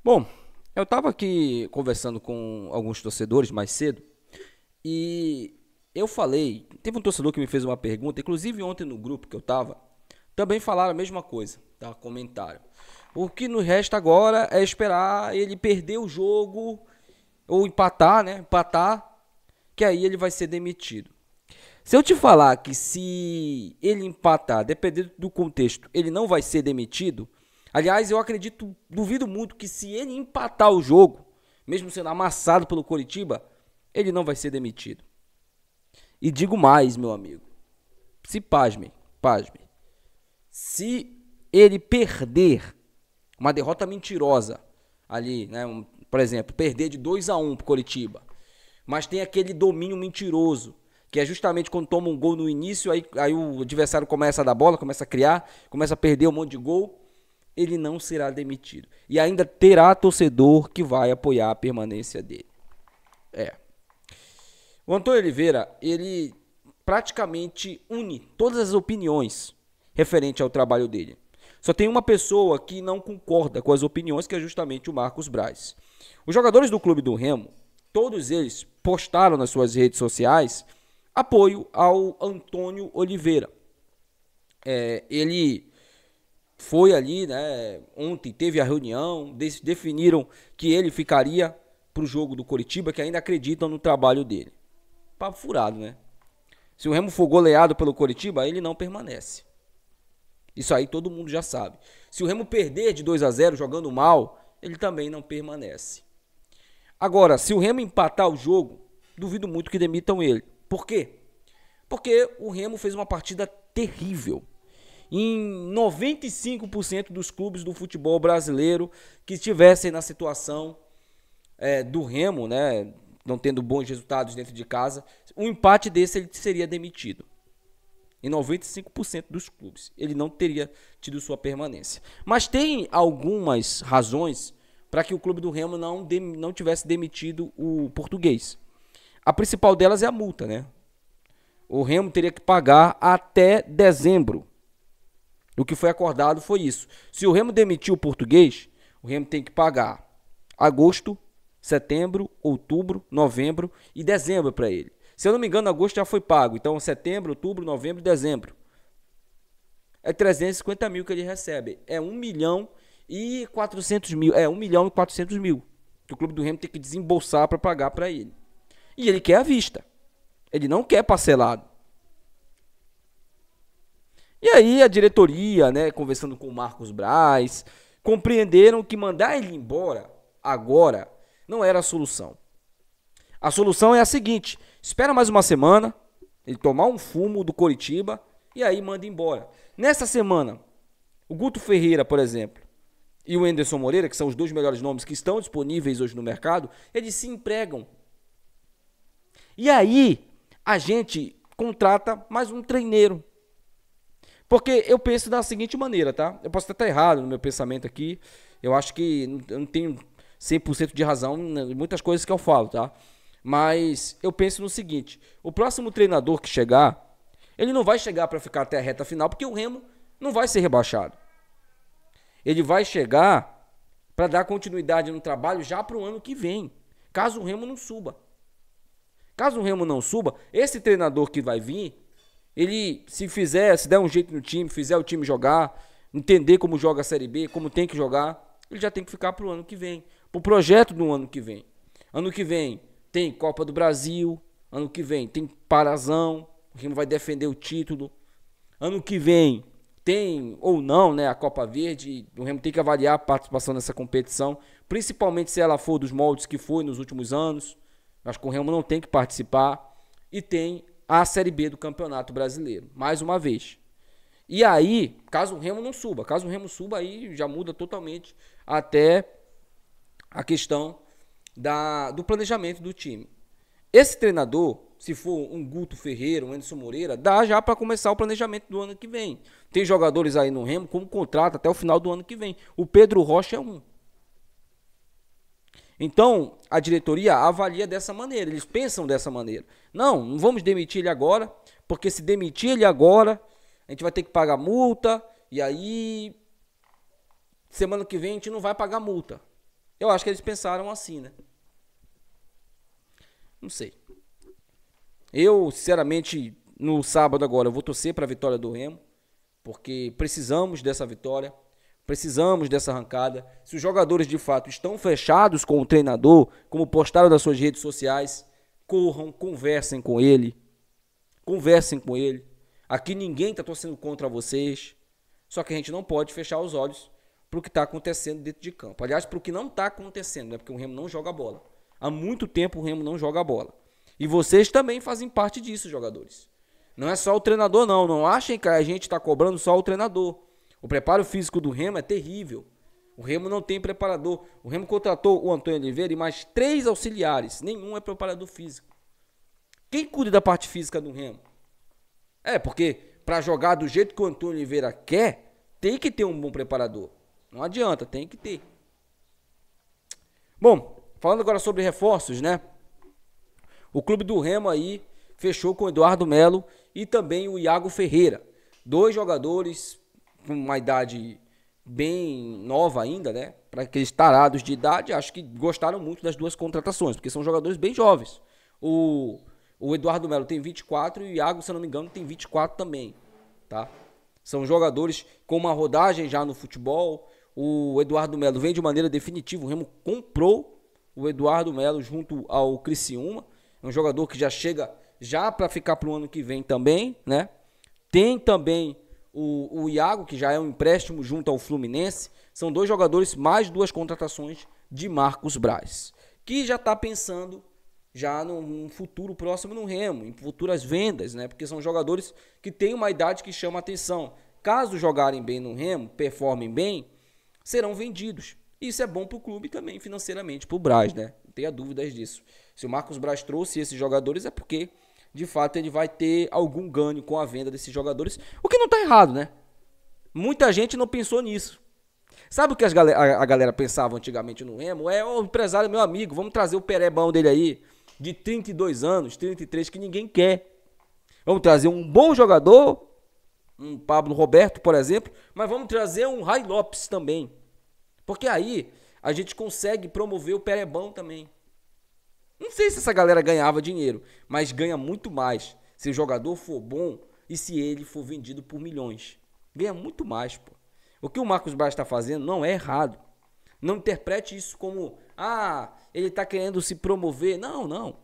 Bom, eu estava aqui conversando com alguns torcedores mais cedo e eu falei, teve um torcedor que me fez uma pergunta, inclusive ontem no grupo que eu estava, também falaram a mesma coisa, tá? Comentaram. O que nos resta agora é esperar ele perder o jogo ou empatar, né? Empatar, que aí ele vai ser demitido. Se eu te falar que se ele empatar, dependendo do contexto, ele não vai ser demitido, aliás, eu acredito, duvido muito que se ele empatar o jogo, mesmo sendo amassado pelo Coritiba, ele não vai ser demitido. E digo mais, meu amigo, se pasmem, se ele perder uma derrota mentirosa ali, né, por exemplo, perder de 2-1 pro Coritiba, mas tem aquele domínio mentiroso, que é justamente quando toma um gol no início, aí o adversário começa a dar bola, começa a criar, começa a perder um monte de gol, ele não será demitido. E ainda terá torcedor que vai apoiar a permanência dele. É. O Antônio Oliveira, ele praticamente une todas as opiniões referente ao trabalho dele. Só tem uma pessoa que não concorda com as opiniões, que é justamente o Marcos Braz. Os jogadores do Clube do Remo, todos eles postaram nas suas redes sociais apoio ao Antônio Oliveira. Ele foi ali, né? Ontem teve a reunião, definiram que ele ficaria para o jogo do Coritiba, que ainda acreditam no trabalho dele. Papo furado, né? Se o Remo for goleado pelo Coritiba, ele não permanece. Isso aí todo mundo já sabe. Se o Remo perder de 2-0 jogando mal, ele também não permanece. Agora, se o Remo empatar o jogo, duvido muito que demitam ele. Por quê? Porque o Remo fez uma partida terrível. Em 95% dos clubes do futebol brasileiro que estivessem na situação do Remo, né, não tendo bons resultados dentro de casa, um empate desse ele seria demitido. Em 95% dos clubes, ele não teria tido sua permanência. Mas tem algumas razões para que o clube do Remo não tivesse demitido o português. A principal delas é a multa, né? O Remo teria que pagar até dezembro. O que foi acordado foi isso. Se o Remo demitir o português, o Remo tem que pagar agosto, setembro, outubro, novembro e dezembro para ele. Se eu não me engano, agosto já foi pago. Então, setembro, outubro, novembro e dezembro. É 350 mil que ele recebe. É 1 milhão e 400 mil. É 1 milhão e 400 mil. Que o clube do Remo tem que desembolsar para pagar para ele. E ele quer à vista. Ele não quer parcelado. E aí a diretoria, né, conversando com o Marcos Braz, compreenderam que mandar ele embora agora não era a solução. A solução é a seguinte: espera mais uma semana, ele tomar um fumo do Coritiba e aí manda embora. Nessa semana, o Guto Ferreira, por exemplo, e o Enderson Moreira, que são os dois melhores nomes que estão disponíveis hoje no mercado, eles se empregam. E aí a gente contrata mais um treineiro. Porque eu penso da seguinte maneira, tá? Eu posso até estar errado no meu pensamento aqui. Eu acho que eu não tenho 100% de razão em muitas coisas que eu falo, tá? Mas eu penso no seguinte: o próximo treinador que chegar, ele não vai chegar para ficar até a reta final, porque o Remo não vai ser rebaixado. Ele vai chegar para dar continuidade no trabalho já para o ano que vem, caso o Remo não suba. Caso o Remo não suba, esse treinador que vai vir, ele se der um jeito no time, fizer o time jogar, entender como joga a Série B, como tem que jogar, ele já tem que ficar pro ano que vem, pro projeto do ano que vem. Ano que vem tem Copa do Brasil, ano que vem tem Parazão, o Remo vai defender o título. Ano que vem tem ou não, né, a Copa Verde, o Remo tem que avaliar a participação nessa competição, principalmente se ela for dos moldes que foi nos últimos anos. Acho que o Remo não tem que participar. E tem a Série B do Campeonato Brasileiro, mais uma vez. E aí, caso o Remo não suba, aí já muda totalmente até a questão do planejamento do time. Esse treinador, se for um Guto Ferreira, um Enderson Moreira, dá já para começar o planejamento do ano que vem. Tem jogadores aí no Remo com contrato até o final do ano que vem. O Pedro Rocha é um. Então, a diretoria avalia dessa maneira, eles pensam dessa maneira. Não vamos demitir ele agora, porque se demitir ele agora, a gente vai ter que pagar multa, e aí, semana que vem a gente não vai pagar multa. Eu acho que eles pensaram assim, né? Não sei. Eu, sinceramente, no sábado agora, eu vou torcer para a vitória do Remo, porque precisamos dessa vitória, precisamos dessa arrancada. Se os jogadores de fato estão fechados com o treinador, como postaram nas suas redes sociais, corram, conversem com ele. Conversem com ele. Aqui ninguém está torcendo contra vocês. Só que a gente não pode fechar os olhos para o que está acontecendo dentro de campo. Aliás, para o que não está acontecendo, né? Porque o Remo não joga bola. Há muito tempo o Remo não joga bola. E vocês também fazem parte disso, jogadores. Não é só o treinador, não. Não achem que a gente está cobrando só o treinador. O preparo físico do Remo é terrível. O Remo não tem preparador. O Remo contratou o Antônio Oliveira e mais 3 auxiliares. Nenhum é preparador físico. Quem cuida da parte física do Remo? Porque para jogar do jeito que o Antônio Oliveira quer, tem que ter um bom preparador. Não adianta, tem que ter. Bom, falando agora sobre reforços, né? O clube do Remo aí fechou com o Eduardo Melo e também o Iago Ferreira. 2 jogadores com uma idade bem nova ainda, né? Para aqueles tarados de idade, acho que gostaram muito das 2 contratações, porque são jogadores bem jovens. O Eduardo Melo tem 24 e o Iago, se eu não me engano, tem 24 também, tá? São jogadores com uma rodagem já no futebol. O Eduardo Melo vem de maneira definitiva. O Remo comprou o Eduardo Melo junto ao Criciúma. É um jogador que já chega já para ficar para o ano que vem também, né? Tem também o Iago, que já é um empréstimo junto ao Fluminense. São 2 jogadores, mais 2 contratações de Marcos Braz, que já está pensando já num futuro próximo no Remo, em futuras vendas, né? Porque são jogadores que têm uma idade que chama atenção. Caso jogarem bem no Remo, performem bem, serão vendidos. Isso é bom para o clube também, financeiramente, para o Braz, né? Não tenha dúvidas disso. Se o Marcos Braz trouxe esses jogadores é porque, de fato, ele vai ter algum ganho com a venda desses jogadores, o que não está errado, né? Muita gente não pensou nisso. Sabe o que a galera pensava antigamente no Remo? O empresário meu amigo, vamos trazer o perebão dele aí, de 32 anos, 33, que ninguém quer. Vamos trazer um bom jogador, um Pablo Roberto, por exemplo, mas vamos trazer um Ray Lopes também. Porque aí a gente consegue promover o perebão também. Não sei se essa galera ganhava dinheiro, mas ganha muito mais se o jogador for bom e se ele for vendido por milhões. Ganha muito mais, pô. O que o Marcos Braz está fazendo não é errado. Não interprete isso como, ele está querendo se promover. Não, não.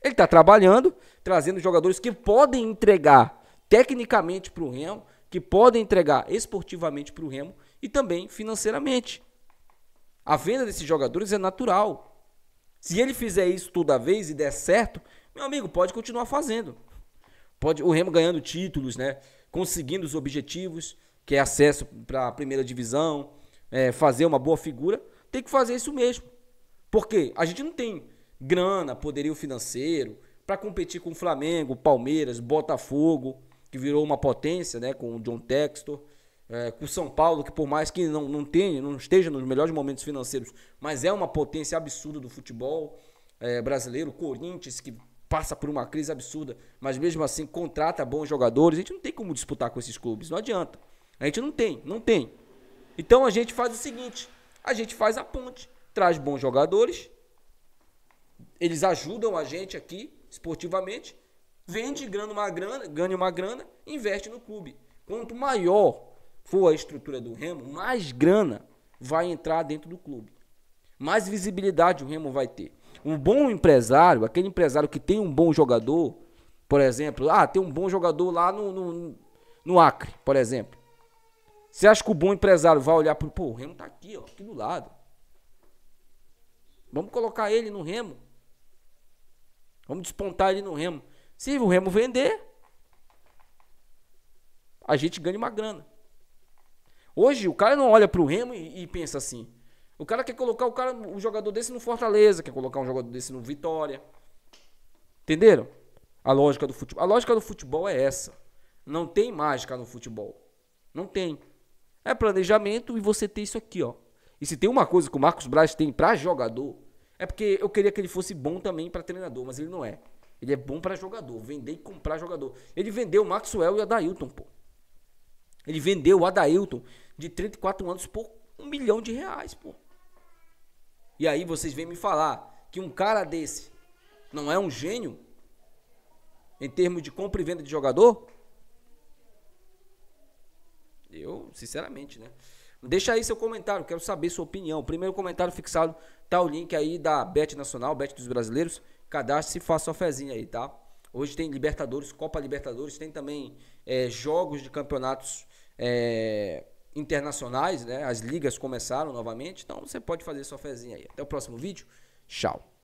Ele está trabalhando, trazendo jogadores que podem entregar tecnicamente para o Remo, que podem entregar esportivamente para o Remo e também financeiramente. A venda desses jogadores é natural. Se ele fizer isso toda vez e der certo, meu amigo, pode continuar fazendo. Pode o Remo ganhando títulos, né? Conseguindo os objetivos, que é acesso para a primeira divisão, fazer uma boa figura, tem que fazer isso mesmo. Porque a gente não tem grana, poderio financeiro para competir com o Flamengo, Palmeiras, Botafogo, que virou uma potência, né, com o John Textor, com o São Paulo, que por mais que não esteja nos melhores momentos financeiros, mas é uma potência absurda do futebol brasileiro, Corinthians, que passa por uma crise absurda, mas mesmo assim contrata bons jogadores. A gente não tem como disputar com esses clubes, não adianta. A gente não tem. Então a gente faz o seguinte, a gente faz a ponte, traz bons jogadores, eles ajudam a gente aqui, esportivamente, vende, ganha uma grana, investe no clube. Quanto maior for a estrutura do Remo, mais grana vai entrar dentro do clube. Mais visibilidade o Remo vai ter. Um bom empresário, aquele empresário que tem um bom jogador, por exemplo, tem um bom jogador lá no Acre, por exemplo. Você acha que o bom empresário vai olhar para o Remo tá aqui, ó, aqui do lado. Vamos colocar ele no Remo. Vamos despontar ele no Remo. Se o Remo vender, a gente ganha uma grana. Hoje o cara não olha pro Remo e pensa assim. O cara quer colocar um jogador desse no Fortaleza, quer colocar um jogador desse no Vitória. Entenderam? A lógica do futebol. A lógica do futebol é essa. Não tem mágica no futebol. Não tem. É planejamento e você tem isso aqui, ó. E se tem uma coisa que o Marcos Braz tem pra jogador, é porque eu queria que ele fosse bom também pra treinador, mas ele não é. Ele é bom pra jogador, vender e comprar jogador. Ele vendeu o Maxwell e o Adailton, pô. Ele vendeu o Adailton de 34 anos por R$1 milhão, pô. E aí vocês vêm me falar que um cara desse não é um gênio em termos de compra e venda de jogador? Eu, sinceramente, né? Deixa aí seu comentário, quero saber sua opinião. Primeiro comentário fixado, tá o link aí da Bet Nacional, Bet dos Brasileiros. Cadastre-se e faça sua fezinha aí, tá? Hoje tem Libertadores, Copa Libertadores, tem também jogos de campeonatos internacionais, né? As ligas começaram novamente, então você pode fazer sua fezinha aí. Até o próximo vídeo. Tchau.